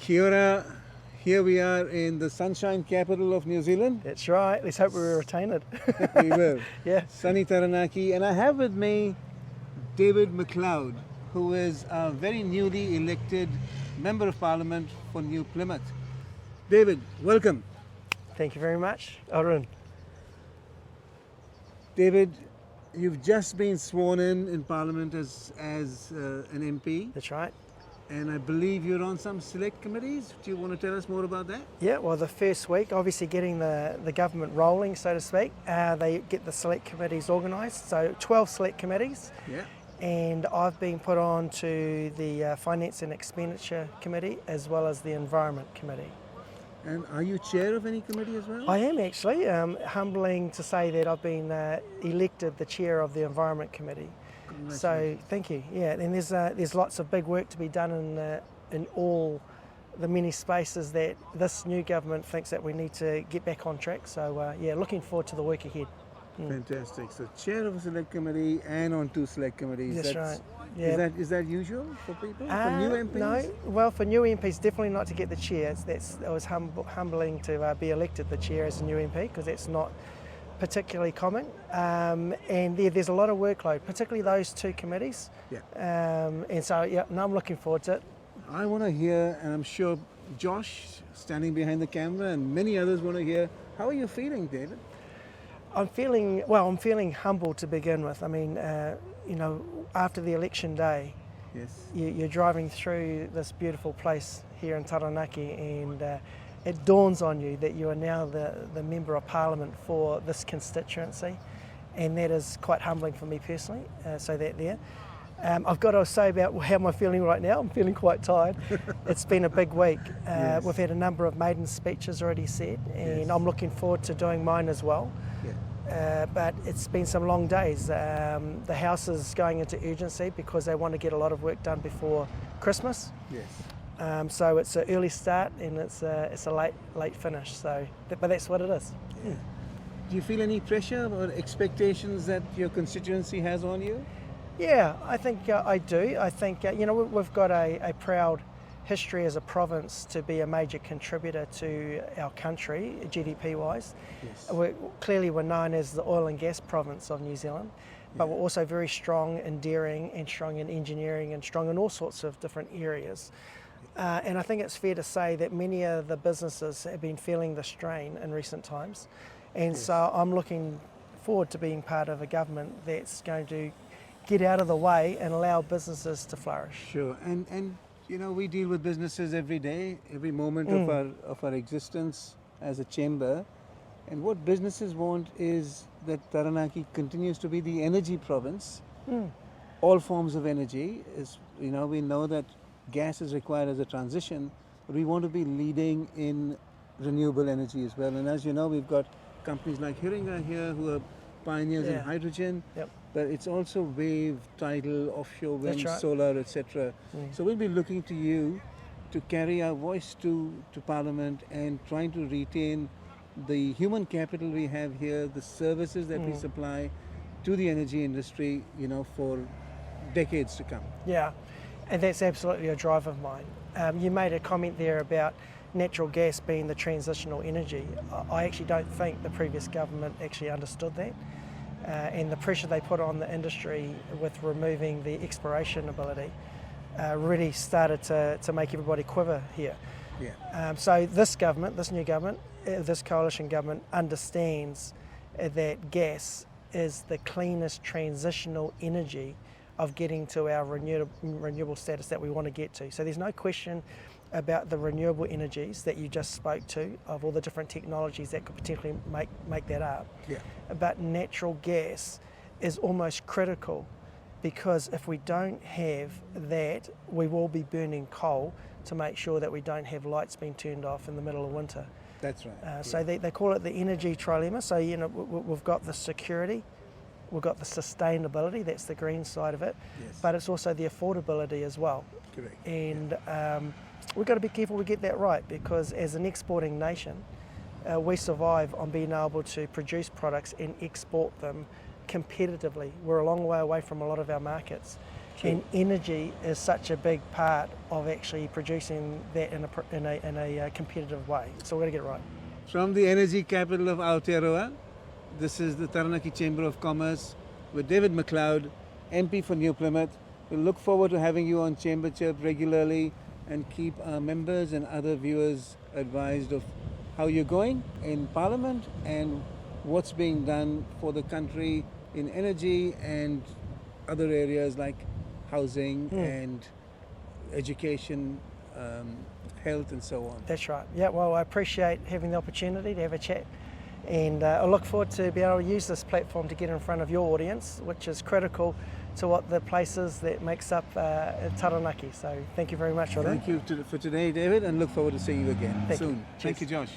Kia ora. Here we are in the sunshine capital of New Zealand. That's right. Let's hope we retain it. We will. Yeah. Sunny Taranaki. And I have with me David MacLeod, who is a very newly elected Member of Parliament for New Plymouth. David, welcome. Thank you very much, Arun. David, you've just been sworn in Parliament as an MP. That's right. And I believe you're on some select committees. Do you want to tell us more about that? Yeah, well, the first week, obviously getting the government rolling, so to speak, they get the select committees organised. So 12 select committees. Yeah. And I've been put on to the Finance and Expenditure Committee as well as the Environment Committee. And are you chair of any committee as well? I am actually. Humbling to say that I've been elected the chair of the Environment Committee. So thank you. Yeah, and there's lots of big work to be done in all the many spaces that this new government thinks that we need to get back on track. So yeah, looking forward to the work ahead. Fantastic. So chair of a select committee and on two select committees. That's right. Yeah. Is that usual for people? For new MPs? No. Well, for new MPs, definitely not to get the chair. It was humbling to be elected the chair as a new MP because that's not particularly common. And there's a lot of workload, particularly those two committees. Yeah. And so, yeah, no, I'm looking forward to it. I want to hear, and I'm sure Josh, standing behind the camera, and many others want to hear, how are you feeling, David? I'm feeling humbled to begin with. I mean, after the election day, yes, you're driving through this beautiful place here in Taranaki, and it dawns on you that you are now the Member of Parliament for this constituency, and that is quite humbling for me personally. So that there. I've got to say about how am I feeling right now. I'm feeling quite tired. It's been a big week. Yes. We've had a number of maiden speeches already said, and yes, I'm looking forward to doing mine as well. Yeah. But it's been some long days. The House is going into urgency because they want to get a lot of work done before Christmas. Yes. So it's an early start and it's a late finish. So, but that's what it is. Yeah. Do you feel any pressure or expectations that your constituency has on you? Yeah, I think I do. I think we've got a proud history as a province to be a major contributor to our country, GDP-wise. Yes. We're known as the oil and gas province of New Zealand, but we're also very strong in dairying and strong in engineering and strong in all sorts of different areas. And I think it's fair to say that many of the businesses have been feeling the strain in recent times. And yes, so I'm looking forward to being part of a government that's going to get out of the way and allow businesses to flourish. Sure. And we deal with businesses every day, every moment of our existence as a chamber. And what businesses want is that Taranaki continues to be the energy province. All forms of energy we know that gas is required as a transition, but we want to be leading in renewable energy as well. And as you know, we've got companies like Hiringa here who are pioneers in hydrogen. Yep. But it's also wave, tidal, offshore wind, right, solar, etc. So we'll be looking to you to carry our voice to Parliament and trying to retain the human capital we have here, the services that we supply to the energy industry, for decades to come. Yeah, and that's absolutely a drive of mine. You made a comment there about natural gas being the transitional energy. I actually don't think the previous government actually understood that. And the pressure they put on the industry with removing the exploration ability really started to make everybody quiver here. Yeah. So this new government, this coalition government understands that gas is the cleanest transitional energy of getting to our renewable status that we want to get to. So there's no question about the renewable energies that you just spoke to, of all the different technologies that could potentially make that up. Yeah. But natural gas is almost critical, because if we don't have that, we will be burning coal to make sure that we don't have lights being turned off in the middle of winter. That's right. So they call it the energy trilemma. So we've got the security, we've got the sustainability, that's the green side of it, Yes. but it's also the affordability as well. Correct. And we've got to be careful we get that right, because as an exporting nation, we survive on being able to produce products and export them competitively. We're a long way away from a lot of our markets. And energy is such a big part of actually producing that in a competitive way. So we've got to get it right. From the energy capital of Aotearoa, this is the Taranaki Chamber of Commerce with David MacLeod, MP for New Plymouth. We look forward to having you on Chamber Chirp regularly and keep our members and other viewers advised of how you're going in Parliament and what's being done for the country in energy and other areas like housing and education, health and so on. That's right. Yeah, well, I appreciate having the opportunity to have a chat, and I look forward to be able to use this platform to get in front of your audience, which is critical to what the place is that makes up Taranaki. So thank you very much, Arun. Thank you for today, David, and look forward to seeing you again soon. Cheers. Thank you, Josh.